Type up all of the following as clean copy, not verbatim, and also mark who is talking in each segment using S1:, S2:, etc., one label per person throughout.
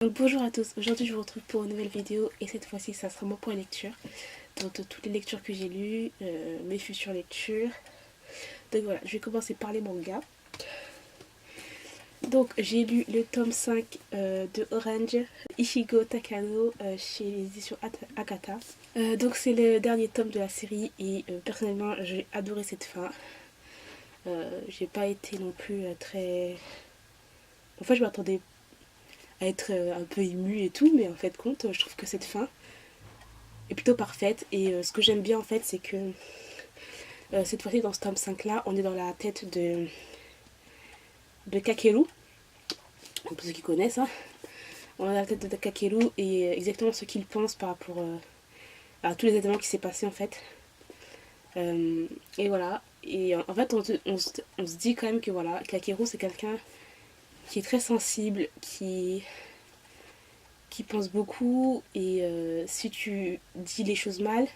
S1: Donc bonjour à tous, aujourd'hui je vous retrouve pour une nouvelle vidéo et cette fois-ci ça sera mon point lecture. Donc toutes les lectures que j'ai lues, mes futures lectures. Donc voilà, je vais commencer par les mangas. Donc j'ai lu le tome 5 de Orange, Ichigo Takano chez les éditions Akata. Donc c'est le dernier tome de la série et personnellement j'ai adoré cette fin. J'ai pas été non plus très... En fait je m'attendais à être un peu émue et tout, mais en fait compte je trouve que cette fin est plutôt parfaite. Et ce que j'aime bien en fait c'est que cette fois-ci dans ce tome 5 là on est dans la tête de Kakeru, pour ceux qui connaissent hein. On est dans la tête de Kakeru et exactement ce qu'il pense par rapport à tous les événements qui s'est passé en fait. Et voilà, et en fait on se dit quand même que voilà, Kakeru c'est quelqu'un qui est très sensible, qui pense beaucoup et si tu dis les choses mal,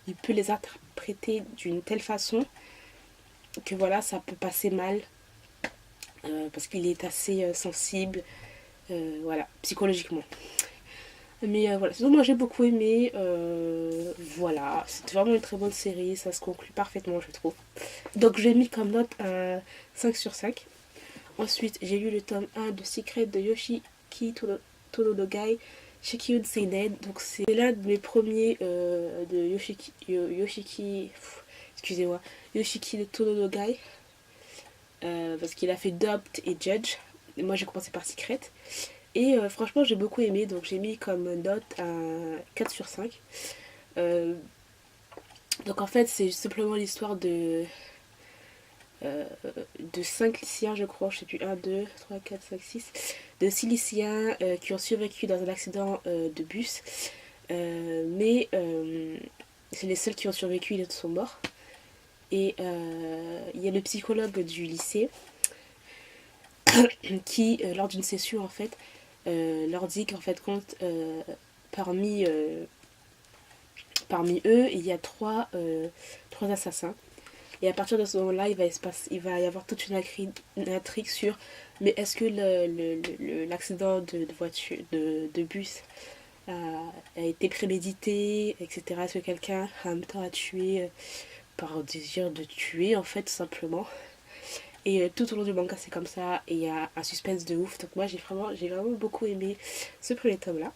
S1: il peut les interpréter d'une telle façon que voilà, ça peut passer mal parce qu'il est assez sensible, voilà, psychologiquement. Mais voilà, sinon moi j'ai beaucoup aimé, voilà, c'est vraiment une très bonne série, ça se conclut parfaitement je trouve. Donc j'ai mis comme note un 5 sur 5. Ensuite j'ai lu le tome 1 de Secret de Yoshiki Todorogai Shikyun Seinen. Donc c'est l'un de mes premiers de excusez-moi, Yoshiki Todorogai. Parce qu'il a fait Doubt et Judge. Et moi j'ai commencé par Secret. Et franchement j'ai beaucoup aimé, donc j'ai mis comme note un 4 sur 5. Donc en fait c'est simplement l'histoire de 5 lycéens je crois, je sais plus, 1, 2, 3, 4, 5, 6, de 6 lycéens qui ont survécu dans un accident de bus. Mais c'est les seuls qui ont survécu, ils sont morts. Et il y a le psychologue du lycée qui, lors d'une session en fait, leur dit qu'en fait compte parmi eux il y a trois assassins. Et à partir de ce moment-là, il va y avoir toute une intrigue sur mais est-ce que l'accident de voiture, de bus a été prémédité, etc. Est-ce que quelqu'un en même temps a tué par désir de tuer en fait tout simplement. Et tout au long du manga c'est comme ça et il y a un suspense de ouf. Donc moi j'ai vraiment beaucoup aimé ce premier tome là.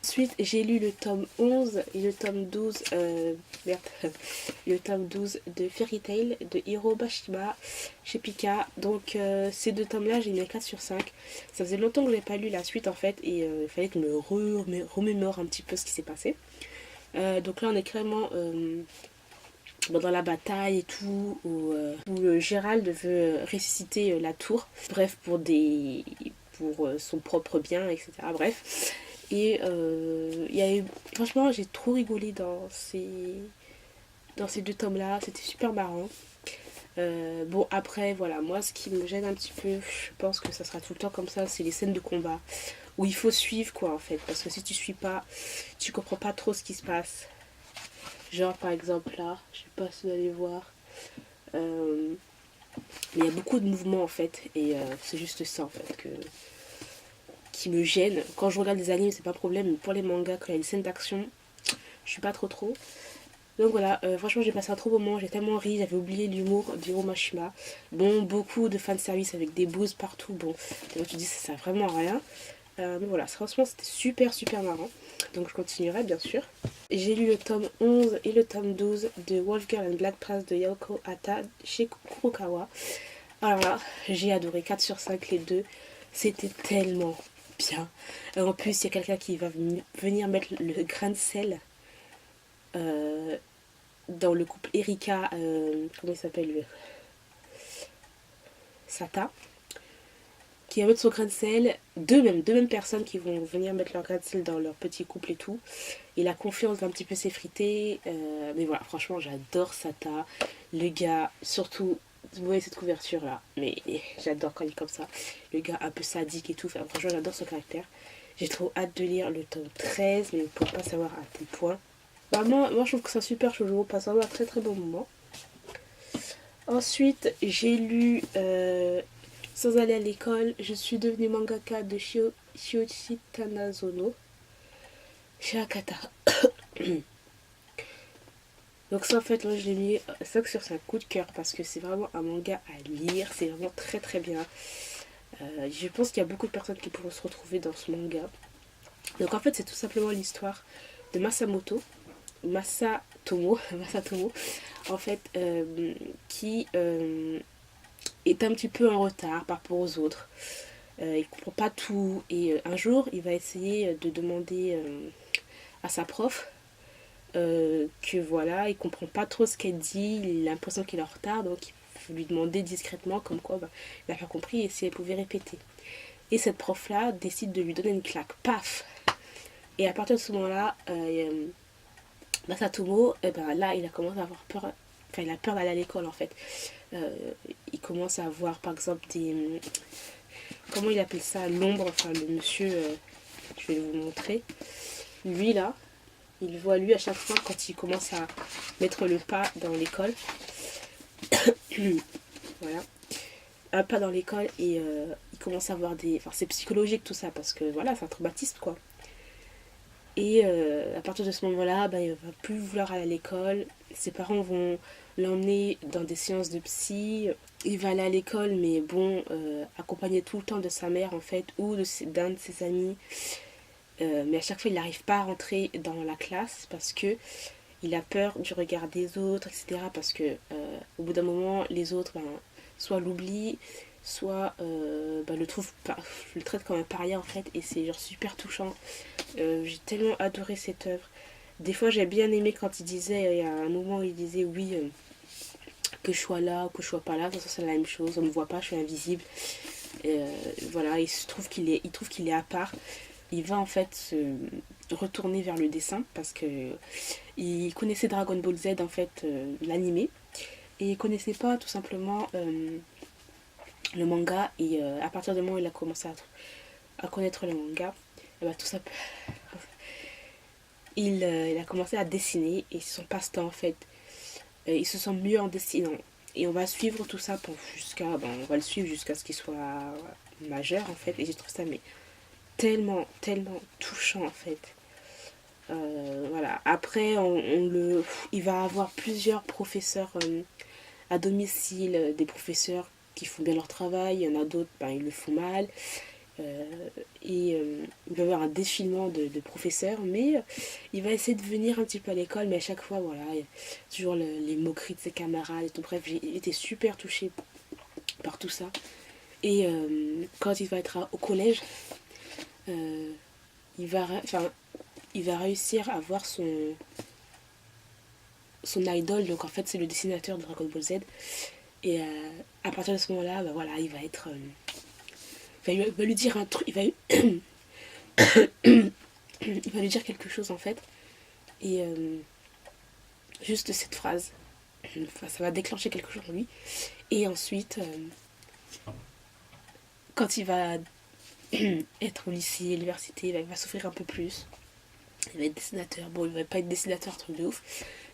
S1: Ensuite j'ai lu le tome 11 et le tome 12 le tome 12 de Fairy Tail de Hiro Bashima chez Pika. Donc ces deux tomes là j'ai mis 4 sur 5. Ça faisait longtemps que je n'avais pas lu la suite en fait et il fallait que je me remémore un petit peu ce qui s'est passé. Donc là on est clairement dans la bataille et tout où Gérald veut ressusciter la tour, bref pour son propre bien, etc. Bref, et franchement j'ai trop rigolé dans ces deux tomes là, c'était super marrant. Bon après voilà, moi ce qui me gêne un petit peu, je pense que ça sera tout le temps comme ça, c'est les scènes de combat où il faut suivre quoi en fait, parce que si tu suis pas, tu comprends pas trop ce qui se passe. Genre par exemple là, je sais pas si vous allez voir, mais il y a beaucoup de mouvements en fait et c'est juste ça en fait qui me gêne. Quand je regarde des animes c'est pas un problème, mais pour les mangas quand il y a une scène d'action, je suis pas trop. Donc voilà, franchement j'ai passé un trop bon moment, j'ai tellement ri, j'avais oublié l'humour d'Hiro Mashima. Bon, beaucoup de fanservice avec des bouses partout, bon, tu dis ça sert vraiment à rien. Mais voilà, franchement c'était super marrant. Donc je continuerai bien sûr. J'ai lu le tome 11 et le tome 12 de Wolf Girl and Black Prince de Yoko Hata chez Kurokawa. Alors là, j'ai adoré, 4 sur 5 les deux. C'était tellement bien. En plus, il y a quelqu'un qui va venir mettre le grain de sel dans le couple Erika, comment il s'appelle lui, Sata, qui va mettre son grain de sel, deux mêmes personnes qui vont venir mettre leur grain de sel dans leur petit couple et tout. Et la confiance va un petit peu s'effriter. Mais voilà, franchement, j'adore Sata. Le gars, surtout, vous voyez cette couverture là, mais j'adore quand il est comme ça. Le gars un peu sadique et tout. Enfin, franchement, j'adore son caractère. J'ai trop hâte de lire le tome 13, mais pour pas savoir à quel point. Bah, moi, je trouve que c'est un super shoujo. On passe vraiment un très bon moment. Ensuite, j'ai lu Sans aller à l'école, je suis devenue mangaka de Shioichi Tanazono chez Akata. Donc ça en fait moi je l'ai mis ça que sur un coup de cœur parce que c'est vraiment un manga à lire, c'est vraiment très très bien. Je pense qu'il y a beaucoup de personnes qui pourront se retrouver dans ce manga. Donc en fait c'est tout simplement l'histoire de Masatomo, en fait qui est un petit peu en retard par rapport aux autres. Il comprend pas tout et un jour il va essayer de demander à sa prof que voilà, il comprend pas trop ce qu'elle dit, il a l'impression qu'il est en retard, donc il faut lui demander discrètement comme quoi il n'a pas compris et si elle pouvait répéter. Et cette prof-là décide de lui donner une claque, paf. Et à partir de ce moment-là, Masatomo, là, il a commencé à avoir peur, enfin, il a peur d'aller à l'école en fait. Il commence à avoir par exemple des. Comment il appelle ça, l'ombre, enfin le monsieur, je vais vous montrer. Lui là, il voit lui à chaque fois quand il commence à mettre le pas dans l'école. Voilà. Un pas dans l'école et il commence à avoir des. Enfin, c'est psychologique tout ça parce que voilà, c'est un traumatisme quoi. Et à partir de ce moment-là, il ne va plus vouloir aller à l'école. Ses parents vont l'emmener dans des séances de psy. Il va aller à l'école, mais bon, accompagné tout le temps de sa mère en fait, ou d'un de ses amis. Mais à chaque fois, il n'arrive pas à rentrer dans la classe parce que il a peur du regard des autres, etc. Parce que au bout d'un moment, les autres, soit l'oublient, soit le traite comme un paria en fait. Et c'est genre super touchant. J'ai tellement adoré cette œuvre. Des fois, j'ai bien aimé quand il disait, il y a un moment où il disait oui, que je sois là ou que je sois pas là, de toute façon c'est la même chose, on me voit pas, je suis invisible. Voilà, il trouve qu'il est à part. Il va en fait se retourner vers le dessin parce que il connaissait Dragon Ball Z en fait, l'animé, et il connaissait pas tout simplement le manga. Et à partir du moment où il a commencé à connaître le manga, tout ça, il a commencé à dessiner et son passe-temps en fait. Il se sent mieux en dessinant. Et on va suivre tout ça on va le suivre jusqu'à ce qu'il soit majeur en fait. Et j'ai trouvé ça mais tellement, tellement touchant en fait. Voilà. Après, il va avoir plusieurs professeurs à domicile, des professeurs qui font bien leur travail, il y en a d'autres, ils le font mal. Il va y avoir un défilement de professeurs, mais il va essayer de venir un petit peu à l'école, mais à chaque fois, voilà, il y a toujours les moqueries de ses camarades et tout. Bref, j'ai été super touchée par tout ça. Et quand il va être au collège, il va réussir à voir son idole, donc en fait c'est le dessinateur de Dragon Ball Z. Et à partir de ce moment-là, voilà, il va être... il va lui dire un truc, il va lui dire quelque chose en fait. Et juste cette phrase, ça va déclencher quelque chose en lui. Et ensuite, quand il va être au lycée, à l'université, il va souffrir un peu plus. Il va être dessinateur. Bon, il va pas être dessinateur, truc de ouf.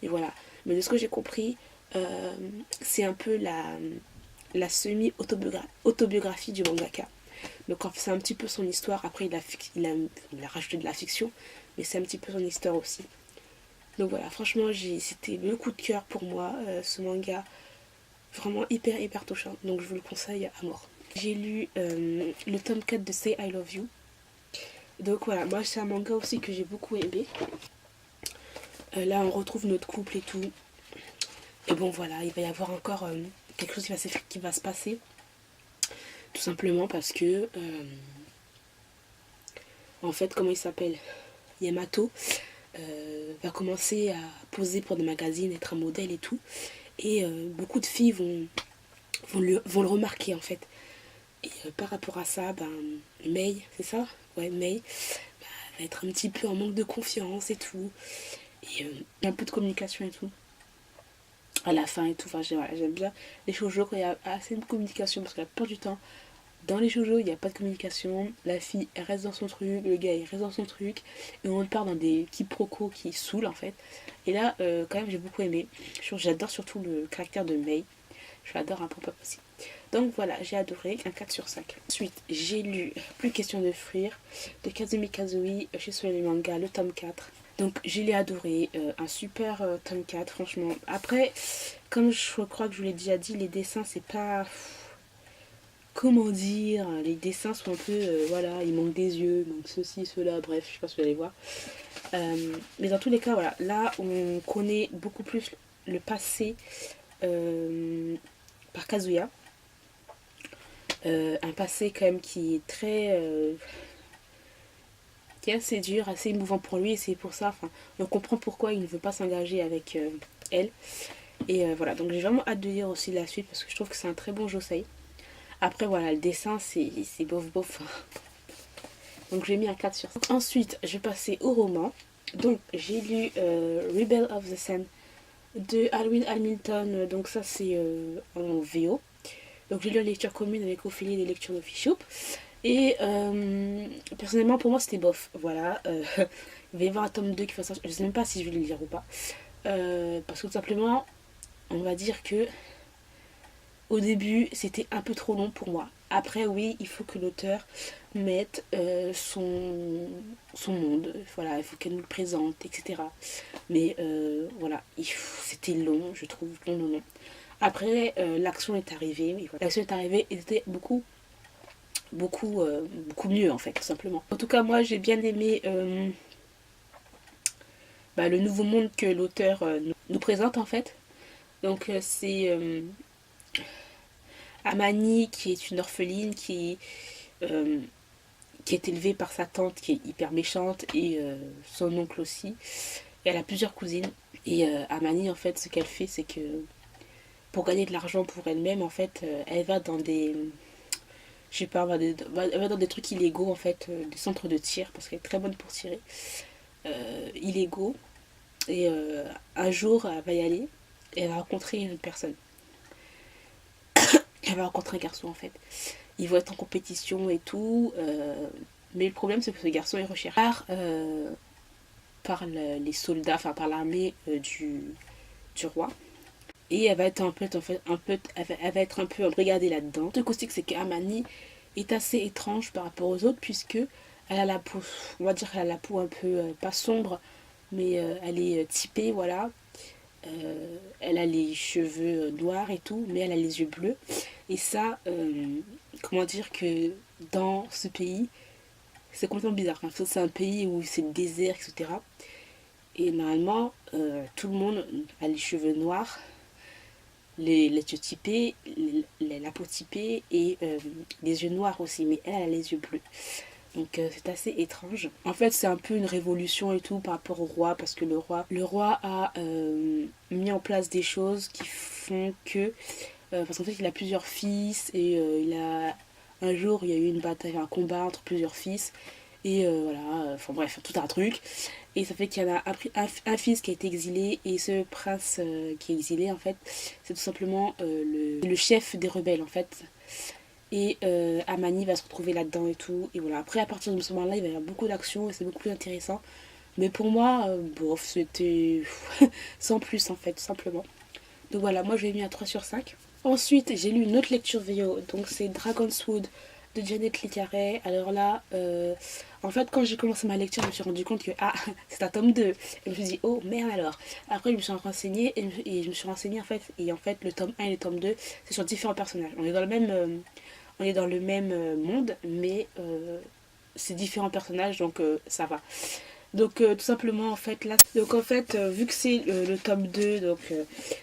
S1: Et voilà. Mais de ce que j'ai compris, c'est un peu la semi-autobiographie du mangaka. Donc c'est un petit peu son histoire. Après, il a rajouté de la fiction, mais c'est un petit peu son histoire aussi. Donc voilà, franchement, c'était le coup de cœur pour moi, ce manga. Vraiment hyper, hyper touchant. Donc je vous le conseille à mort. J'ai lu le tome 4 de Say I Love You. Donc voilà, moi c'est un manga aussi que j'ai beaucoup aimé. Là, on retrouve notre couple et tout. Et bon, voilà, il va y avoir encore quelque chose qui va se passer. Tout simplement parce que... en fait, comment il s'appelle, Yamato va commencer à poser pour des magazines, être un modèle et tout. Et beaucoup de filles vont le remarquer en fait. Et par rapport à ça, Mei, c'est ça? Ouais, Mei va être un petit peu en manque de confiance et tout. Et un peu de communication et tout. À la fin et tout. Enfin, j'aime bien les shoujo quand il y a assez de communication, parce que la plupart du temps, dans les shoujo, il n'y a pas de communication. La fille, elle reste dans son truc, le gars, il reste dans son truc. Et on part dans des quiproquos qui saoulent en fait. Et là, quand même, j'ai beaucoup aimé. J'adore surtout le caractère de Mei. Je l'adore un peu pas possible. Donc voilà, j'ai adoré, un 4 sur 5. Ensuite, j'ai lu Plus question de fuir de Kazumi Kazui chez Soleil Manga, le tome 4. Donc je l'ai adoré, un super tome 4 franchement. Après, comme je crois que je vous l'ai déjà dit, les dessins c'est pas... Comment dire, les dessins sont un peu, voilà, il manque des yeux, il manque ceci, cela, bref, je sais pas si vous allez voir. Mais dans tous les cas, voilà, là on connaît beaucoup plus le passé par Kazuya. Un passé quand même qui est très... qui est assez dur, assez émouvant pour lui, et c'est pour ça, enfin, on comprend pourquoi il ne veut pas s'engager avec elle. Et voilà, donc j'ai vraiment hâte de lire aussi la suite, parce que je trouve que c'est un très bon josei. Après voilà, le dessin c'est bof bof. Donc j'ai mis un 4 sur 5. Ensuite, je vais passer au roman. Donc j'ai lu Rebel of the Sun de Alwyn Hamilton. Donc ça c'est en VO. Donc j'ai lu la lecture commune avec Ophélie des lectures d'Officioup. Et personnellement pour moi c'était bof. Voilà. Il va y avoir un tome 2 qui va sortir. Je sais même pas si je vais le lire ou pas. Parce que tout simplement, on va dire que au début c'était un peu trop long pour moi. Après oui, il faut que l'auteur mette son monde. Voilà, il faut qu'elle nous le présente, etc. Mais voilà, c'était long, je trouve. Non. Après, l'action est arrivée. Oui, voilà. L'action est arrivée et c'était beaucoup mieux en fait, tout simplement. En tout cas, moi j'ai bien aimé le nouveau monde que l'auteur nous présente en fait. Donc c'est Amani qui est une orpheline qui est élevée par sa tante qui est hyper méchante et son oncle aussi. Et elle a plusieurs cousines. Et Amani en fait ce qu'elle fait c'est que pour gagner de l'argent pour elle-même en fait elle va dans des... Je sais pas, elle va dans des trucs illégaux en fait, des centres de tir parce qu'elle est très bonne pour tirer. Illégaux. Et un jour elle va y aller et elle va rencontrer une personne. Elle va rencontrer un garçon en fait. Ils vont être en compétition et tout. Mais le problème c'est que ce garçon est recherché par les soldats, enfin par l'armée du roi. Et elle va être elle va être un peu embrigadée là-dedans. Le caustique c'est qu'Amani est assez étrange par rapport aux autres puisque elle a la peau, on va dire qu'elle a la peau un peu pas sombre, mais elle est typée, voilà. Elle a les cheveux noirs et tout, mais elle a les yeux bleus. Et ça, comment dire que dans ce pays, c'est complètement bizarre. Enfin, c'est un pays où c'est le désert, etc. Et normalement, tout le monde a les cheveux noirs, les yeux typés, la peau typée et les yeux noirs aussi. Mais elle a les yeux bleus. Donc c'est assez étrange. En fait c'est un peu une révolution et tout par rapport au roi parce que le roi a mis en place des choses qui font que... parce qu'en fait il a plusieurs fils et un jour il y a eu une bataille, un combat entre plusieurs fils et voilà, enfin bref, tout un truc. Et ça fait qu'il y en a un fils qui a été exilé et ce prince qui est exilé en fait c'est tout simplement le chef des rebelles en fait. Et Amani va se retrouver là-dedans et tout. Et voilà, après à partir de ce moment-là, il va y avoir beaucoup d'action et c'est beaucoup plus intéressant. Mais pour moi, bof, c'était sans plus en fait, tout simplement. Donc voilà, moi je l'ai mis à 3 sur 5. Ensuite, j'ai lu une autre lecture VO, donc c'est Dragon's Wood de Janet Lee Carey. Alors là, en fait, quand j'ai commencé ma lecture, je me suis rendu compte que c'est un tome 2. Et je me suis dit, oh merde alors. Après, je me suis renseignée et je me suis renseignée en fait. Et en fait, le tome 1 et le tome 2, c'est sur différents personnages. On est dans le même monde, mais c'est différents personnages, donc ça va. Donc tout simplement en fait là, donc en fait vu que c'est le tome 2, donc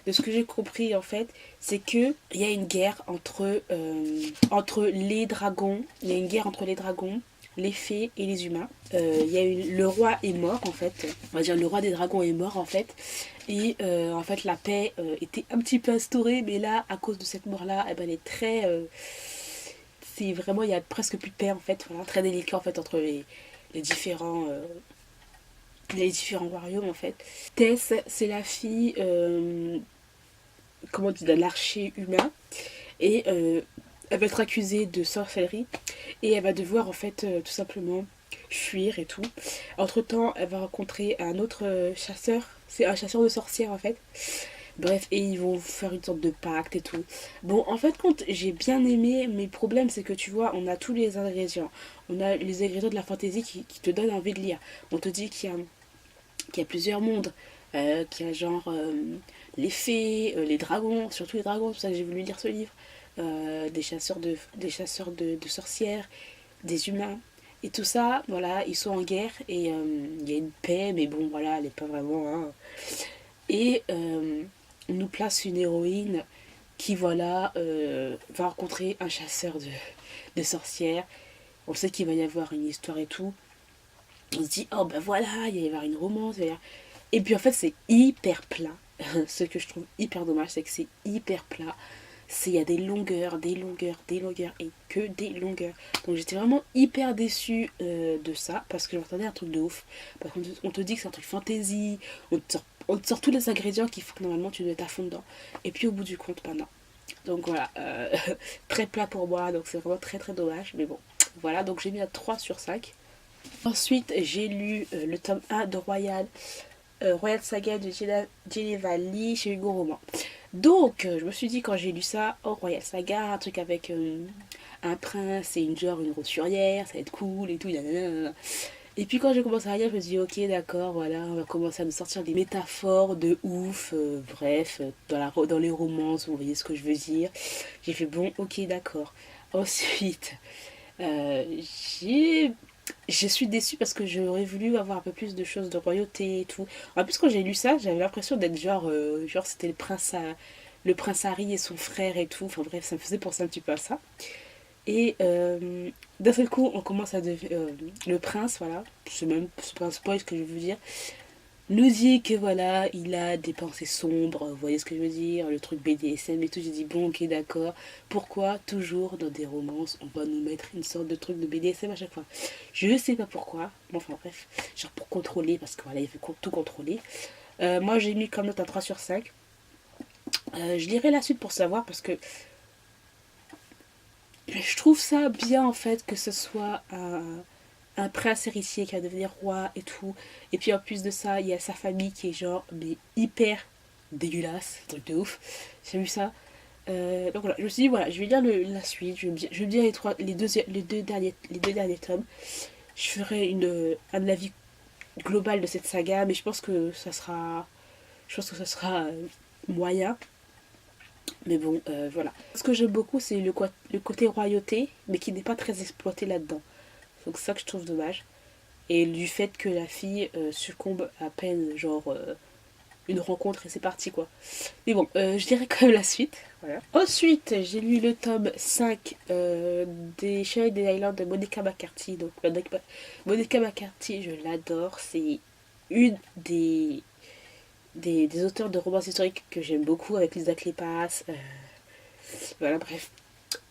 S1: de ce que j'ai compris en fait, c'est que il y a une guerre entre les dragons, il y a une guerre entre les dragons, les fées et les humains. Le roi est mort en fait, on va dire le roi des dragons est mort en fait, et en fait la paix était un petit peu instaurée, mais là à cause de cette mort là, elle est très c'est vraiment, il y a presque plus de paix en fait, voilà, très délicat en fait entre les différents royaumes en fait. Tess, c'est la fille comment dire, de l'archer humain et elle va être accusée de sorcellerie et elle va devoir en fait tout simplement fuir et tout. Entre temps elle va rencontrer un autre chasseur, c'est un chasseur de sorcières en fait, Bref, et ils vont faire une sorte de pacte et tout. Bon, en fait, quand j'ai bien aimé, mais le problème, c'est que tu vois, on a tous les ingrédients. On a les ingrédients de la fantasy qui te donnent envie de lire. On te dit qu'il y a plusieurs mondes, qu'il y a genre les fées, les dragons, surtout les dragons, c'est pour ça que j'ai voulu lire ce livre. Des chasseurs de sorcières, des humains. Et tout ça, voilà, ils sont en guerre et il y a une paix, mais bon, voilà, elle n'est pas vraiment, hein. Et on nous place une héroïne qui, voilà, va rencontrer un chasseur de sorcières. On sait qu'il va y avoir une histoire et tout. On se dit, oh ben voilà, il va y avoir une romance. Et puis en fait, c'est hyper plat. Ce que je trouve hyper dommage, c'est que c'est hyper plat. Il y a des longueurs, des longueurs, des longueurs et que des longueurs. Donc j'étais vraiment hyper déçue de ça parce que j'entendais un truc de ouf. Parce qu'on te dit que c'est un truc fantasy, on te sort tous les ingrédients qui font que normalement tu dois être à fond dedans. Et puis au bout du compte, bah non. Donc voilà, très plat pour moi, donc c'est vraiment très très dommage. Mais bon, voilà, donc j'ai mis à 3 sur 5. Ensuite, j'ai lu le tome 1 de Royal Saga de Geneva Lee chez Hugo Roman. Donc, je me suis dit quand j'ai lu ça, oh Royal Saga, un truc avec un prince et une roturière, ça va être cool et tout. Nanana. Et puis quand j'ai commencé à lire, je me suis dit ok d'accord, voilà, on va commencer à nous sortir des métaphores de ouf, bref, dans les romances, vous voyez ce que je veux dire. J'ai fait bon, ok d'accord. Ensuite, euh, j'ai je suis déçue parce que j'aurais voulu avoir un peu plus de choses de royauté et tout. En plus, quand j'ai lu ça, j'avais l'impression d'être genre c'était le prince Harry et son frère et tout. Enfin bref, ça me faisait penser un petit peu à ça. Et d'un seul coup, on commence à devenir le prince, voilà. C'est pas un spoil ce que je veux dire, nous dit que voilà, il a des pensées sombres, vous voyez ce que je veux dire, le truc BDSM et tout. J'ai dit bon, ok, d'accord. Pourquoi toujours dans des romances on va nous mettre une sorte de truc de BDSM à chaque fois? Je sais pas pourquoi, mais enfin bref, genre pour contrôler, parce que voilà, il veut tout contrôler. Moi j'ai mis comme note un 3 sur 5. Je lirai la suite pour savoir parce que je trouve ça bien en fait que ce soit un prince héritier qui va devenir roi et tout. Et puis en plus de ça, il y a sa famille qui est genre mais hyper dégueulasse, truc de ouf. J'ai vu ça. Donc voilà, je me suis dit voilà, je vais lire la suite, je vais lire les deux derniers tomes. Je ferai un avis global de cette saga, mais je pense que ça sera moyen. Mais bon, voilà. Ce que j'aime beaucoup, c'est le côté royauté, mais qui n'est pas très exploité là-dedans. Donc c'est ça que je trouve dommage. Et du fait que la fille succombe à peine, genre une rencontre et c'est parti quoi. Mais bon, je dirais quand même la suite. Voilà. Ensuite, j'ai lu le tome 5 des Chevaliers des Highlands de Monica McCarthy. Donc Monica McCarthy, je l'adore. C'est une des auteurs de romans historiques que j'aime beaucoup avec Lisa Kleypas. Voilà, bref.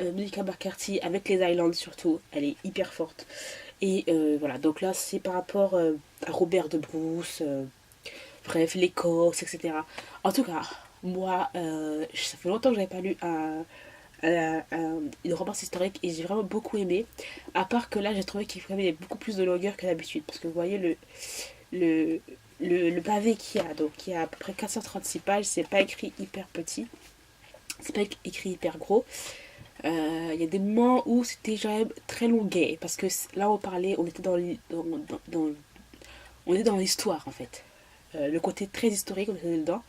S1: Monica McCarthy avec les Highlands surtout, elle est hyper forte. Et voilà, donc là c'est par rapport à Robert de Bruce, bref, l'Écosse, etc. En tout cas, moi, ça fait longtemps que j'avais pas lu une romance historique et j'ai vraiment beaucoup aimé. À part que là, j'ai trouvé qu'il y avait beaucoup plus de longueur que d'habitude. Parce que vous voyez le, le pavé qu'il y a, donc il y a à peu près 436 pages, c'est pas écrit hyper petit, c'est pas écrit hyper gros. Il y a des moments où c'était genre très longuet parce que là on était on est dans l'histoire en fait. Le côté très historique on était dedans.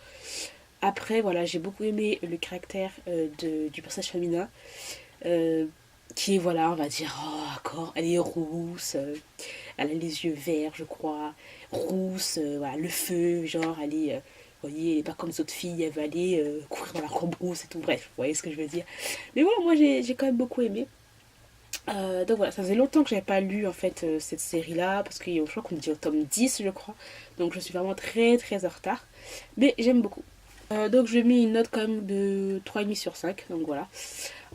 S1: Après voilà, j'ai beaucoup aimé le caractère du personnage féminin qui est voilà, on va dire oh d'accord, elle est rousse, elle a les yeux verts je crois, rousse, voilà, le feu, genre elle est vous voyez, elle est pas comme les autres filles, elle va aller courir dans la cambrousse et tout, bref, vous voyez ce que je veux dire. Mais voilà, moi j'ai quand même beaucoup aimé. Donc voilà, ça faisait longtemps que j'avais pas lu en fait cette série-là, parce que je crois qu'on dit au tome 10, je crois. Donc je suis vraiment très très en retard. Mais j'aime beaucoup. Donc je lui ai mis une note quand même de 3,5 sur 5, donc voilà.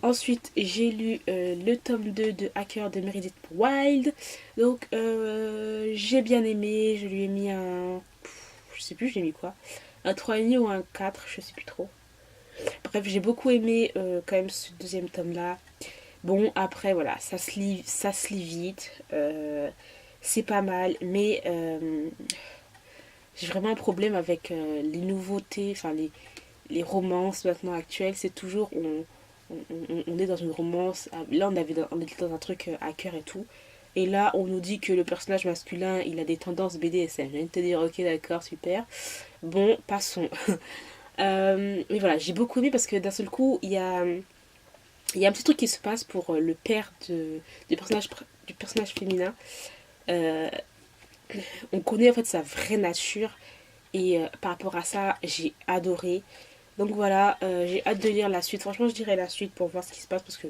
S1: Ensuite, j'ai lu le tome 2 de Hacker de Meredith Wild. Donc j'ai bien aimé, je lui ai mis un... Je sais plus, je l'ai mis quoi, un 3,5 ou un 4, je sais plus trop. Bref, j'ai beaucoup aimé quand même ce deuxième tome-là. Bon, après, voilà, ça se lit vite. C'est pas mal, mais j'ai vraiment un problème avec les nouveautés, enfin les romances maintenant actuelles, c'est toujours on est dans une romance. Là, on était dans un truc à cœur et tout. Et là, on nous dit que le personnage masculin, il a des tendances BDSM. Je viens de te dire, ok, d'accord, super. Bon, passons. Mais voilà, j'ai beaucoup aimé parce que d'un seul coup, il y a un petit truc qui se passe pour le père du personnage féminin. Euh, on connaît en fait sa vraie nature et par rapport à ça, j'ai adoré. Donc voilà, j'ai hâte de lire la suite. Franchement, je dirais la suite pour voir ce qui se passe parce que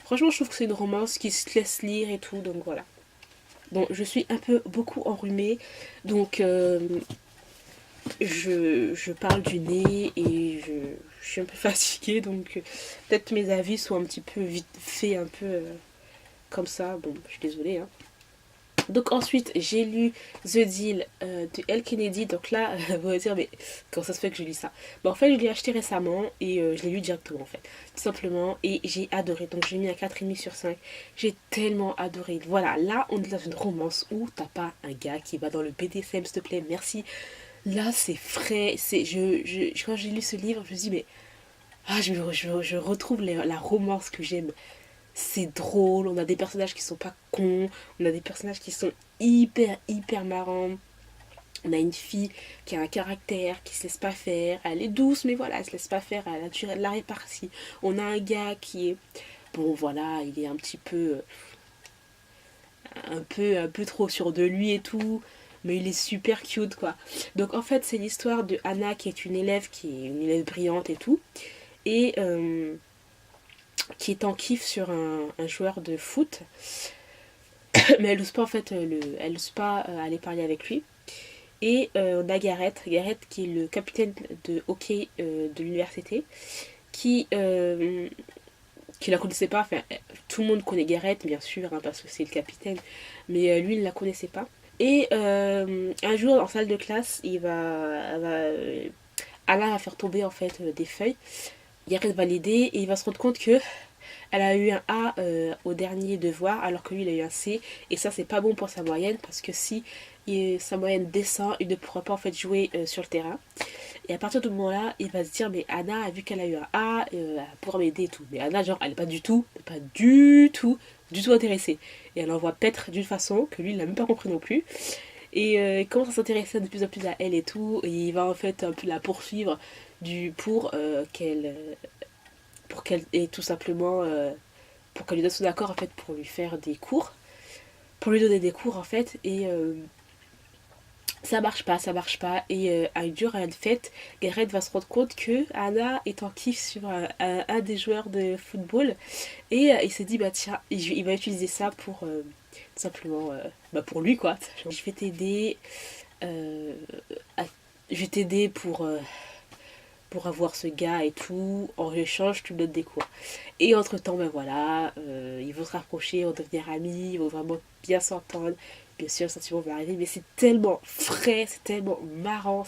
S1: franchement, je trouve que c'est une romance qui se laisse lire et tout. Donc voilà. Bon, je suis un peu beaucoup enrhumée. Donc je parle du nez et je suis un peu fatiguée. Donc peut-être mes avis sont un petit peu vite faits, un peu comme ça. Bon, je suis désolée. Hein. Donc ensuite, j'ai lu The Deal de Elle Kennedy. Donc là, vous allez dire, mais comment ça se fait que je lis ça? Bon, en fait, je l'ai acheté récemment et je l'ai lu directement, en fait. Tout simplement. Et j'ai adoré. Donc j'ai mis un 4,5/5. J'ai tellement adoré. Voilà, là, on est dans une romance où t'as pas un gars qui va dans le BDSM, s'il te plaît, merci. Là, c'est frais. Quand j'ai lu ce livre, je me dis, mais ah, je retrouve la romance que j'aime. C'est drôle, on a des personnages qui sont pas cons, on a des personnages qui sont hyper marrants. On a une fille qui a un caractère, qui se laisse pas faire, elle est douce, mais voilà, elle se laisse pas faire, elle a de la répartie. On a un gars qui est, bon voilà, il est un petit peu, un peu trop sûr de lui et tout, mais il est super cute quoi. Donc en fait, c'est l'histoire de Anna qui est une élève brillante et tout, et qui est en kiff sur un joueur de foot. Mais elle n'ose pas en fait elle n'ose pas aller parler avec lui. Et on a Gareth qui est le capitaine de hockey de l'université, qui la connaissait pas. Enfin, tout le monde connaît Gareth bien sûr hein, parce que c'est le capitaine, mais lui il ne la connaissait pas. Et un jour en salle de classe, Alain va faire tomber en fait des feuilles. Gareth va l'aider et il va se rendre compte que elle a eu un A au dernier devoir alors que lui il a eu un C et ça c'est pas bon pour sa moyenne parce que si sa moyenne descend il ne pourra pas en fait jouer sur le terrain et à partir de ce moment là il va se dire mais Anna vu qu'elle a eu un A elle pourra m'aider et tout mais Anna genre elle est pas du tout intéressée et elle envoie paître d'une façon que lui il n'a même pas compris non plus et il commence à s'intéresser de plus en plus à elle et tout et il va en fait un peu la poursuivre pour qu'elle ait tout simplement pour qu'elle lui donne son accord en fait pour lui faire des cours, pour lui donner des cours en fait et ça marche pas et à une dure à une fête, Gareth va se rendre compte que Anna est en kiff sur un des joueurs de football et il se dit bah tiens il va utiliser ça pour tout simplement bah, pour lui quoi. Je vais t'aider euh, à- je vais t'aider pour avoir ce gars et tout. En échange, tu me donnes des cours. Et entre temps, ben voilà, ils vont se rapprocher, ils vont devenir amis, ils vont vraiment bien s'entendre. Bien sûr, le sentiment va arriver, mais c'est tellement frais, c'est tellement marrant.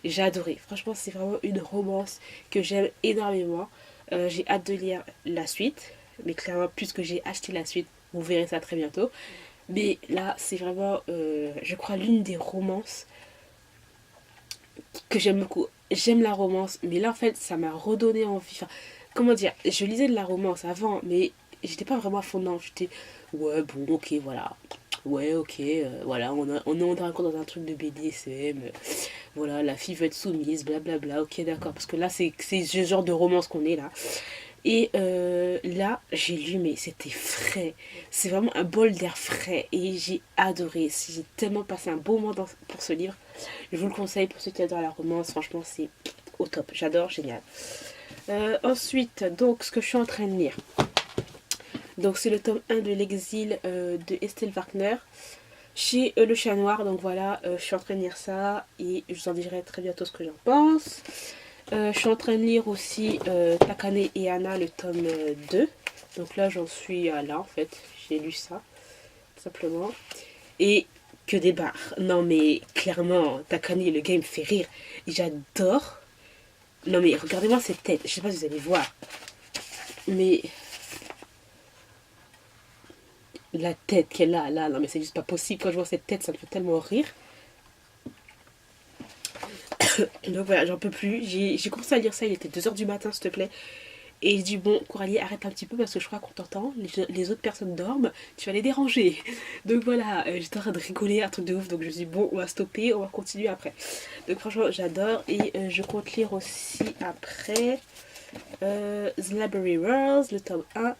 S1: J'ai adoré. Franchement, c'est vraiment une romance que j'aime énormément. J'ai hâte de lire la suite, mais clairement, puisque j'ai acheté la suite, vous verrez ça très bientôt. Mais là, c'est vraiment, je crois, l'une des romances que j'aime beaucoup. J'aime la romance, mais là en fait ça m'a redonné envie. Enfin, comment dire, je lisais de la romance avant, mais j'étais pas vraiment à fond dedans. J'étais, ouais, bon, ok, voilà. Ouais, ok, voilà, on est encore dans un truc de BDSM. Voilà, la fille veut être soumise, blablabla, ok, d'accord. Parce que là, c'est ce genre de romance qu'on est là. Et là, j'ai lu, mais c'était frais. C'est vraiment un bol d'air frais. Et j'ai adoré. J'ai tellement passé un beau moment pour ce livre. Je vous le conseille pour ceux qui adorent la romance. Franchement, c'est au top. J'adore, génial. Ensuite, donc, ce que je suis en train de lire. Donc, c'est le tome 1 de L'Exil de Estelle Wagner. Chez Le Chat Noir. Donc voilà, je suis en train de lire ça. Et je vous en dirai très bientôt ce que j'en pense. Je suis en train de lire aussi Takane et Anna, le tome 2. Donc là, j'en suis à là, en fait. J'ai lu ça, tout simplement. Et que des barres. Non, mais clairement, Takane, le gars, il me fait rire. J'adore. Non, mais regardez-moi cette tête. Je sais pas si vous allez voir. Mais la tête qu'elle a là, non, mais c'est juste pas possible. Quand je vois cette tête, ça me fait tellement rire. Donc voilà, j'en peux plus. J'ai commencé à lire ça, il était 2h du matin, s'il te plaît. Et je dis, bon, Coralie, arrête un petit peu parce que je crois qu'on t'entend. Les autres personnes dorment, tu vas les déranger. Donc voilà, j'étais en train de rigoler, un truc de ouf. Donc je me suis dit, bon, on va stopper, on va continuer après. Donc franchement, j'adore. Et je compte lire aussi après The Library Worlds, le tome 1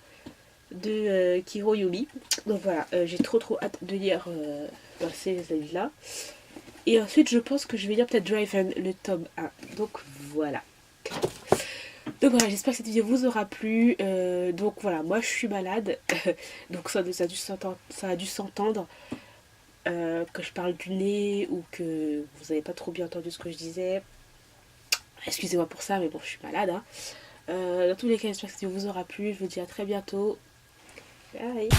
S1: de Kiro Yumi. Donc voilà, j'ai trop hâte de lire ces livres-là. Et ensuite, je pense que je vais lire peut-être Driven, le tome 1. Donc voilà. Donc voilà, j'espère que cette vidéo vous aura plu. Donc voilà, moi je suis malade. Donc ça a dû s'entendre que je parle du nez ou que vous n'avez pas trop bien entendu ce que je disais. Excusez-moi pour ça, mais bon, je suis malade. Hein. Dans tous les cas, j'espère que cette vidéo vous aura plu. Je vous dis à très bientôt. Bye.